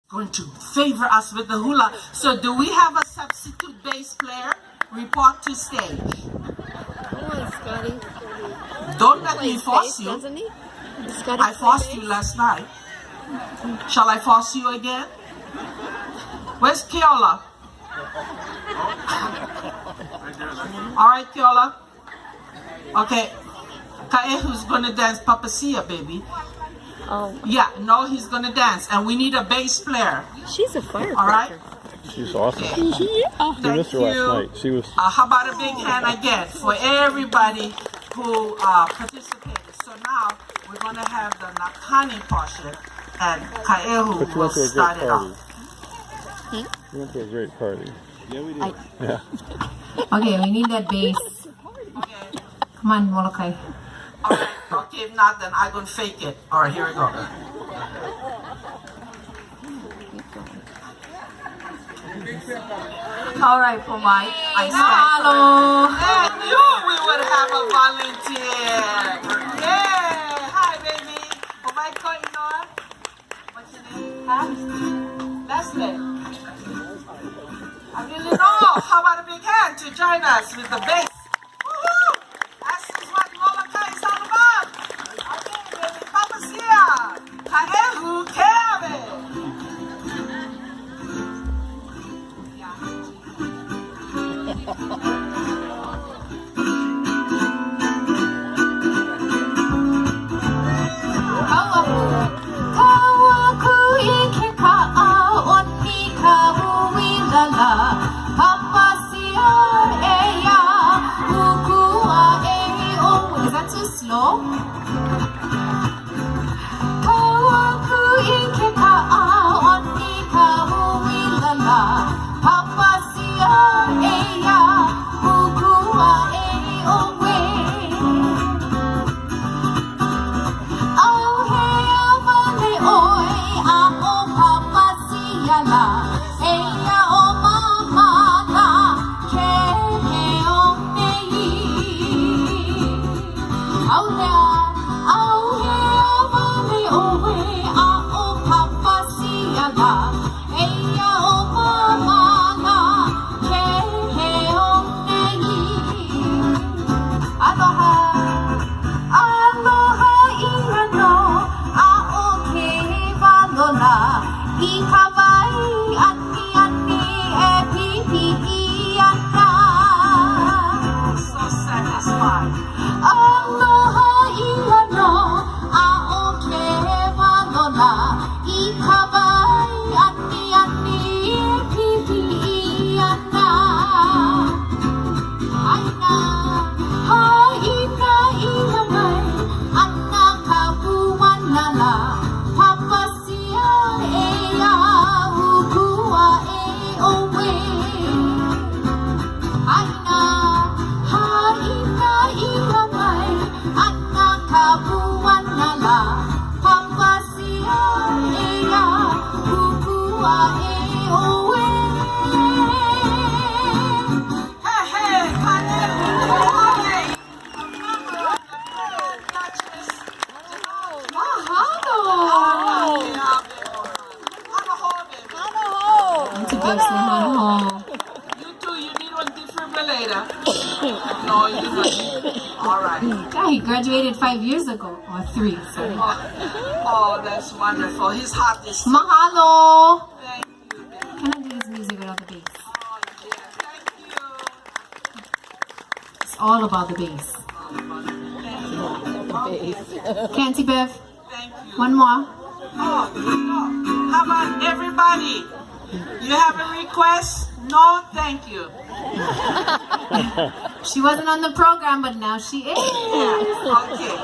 going to favor us with the hula. So do we have a substitute bass player? Report to stage. Come on, Scotty. Don't let me force you. Doesn't he? Scotty I forced you last night. Shall I force you again? Where's Keola? All right, Keola. Okay. Kaehu's gonna dance Papasia, baby. Oh, Yeah, no, he's gonna dance, and we need a bass player. she's a firecracker. All right. She's awesome. Yeah. We missed her last night. She was. How about a big hand again for everybody who participated? So now we're gonna have the Nakani portion, and Kaehu But you will went to a great start it party. off. You went to a great party. Yeah, we did. Yeah. Okay, we need that bass. Okay. Come on, Molokai. All right. Okay, if not, then I'm gonna fake it. All right, here we go. All right, Pomai. I Mahalo. I knew we would have a volunteer. Yeah. Hi, baby. Oh my God, you know what? What's your name? Huh? Leslie. I really know. How about a big hand to join us with the bass? Woohoo! This is what Molokai is all about. Okay, baby. Papasia. Kaehu Keve. Kawaku ike ka'a onni kahuilala. Papasia eya ukua e o. Is that too slow? Kawaku ike ka'a onni kahuilala. Papasia eya ukua e o. So satisfied. You too, you need one defibrillator. No, you don't. All right. Yeah, he graduated 5 years ago. Or 3, sorry. Oh, that's wonderful. His heart is. Mahalo. Thank you. Can I do this music without the bass? Oh, yeah. Thank you. It's all about the bass. Canty Bev, Thank you. one more. Oh, how about everybody? You have a request? No, thank you. She wasn't on the program, but now she is. Yeah. Okay.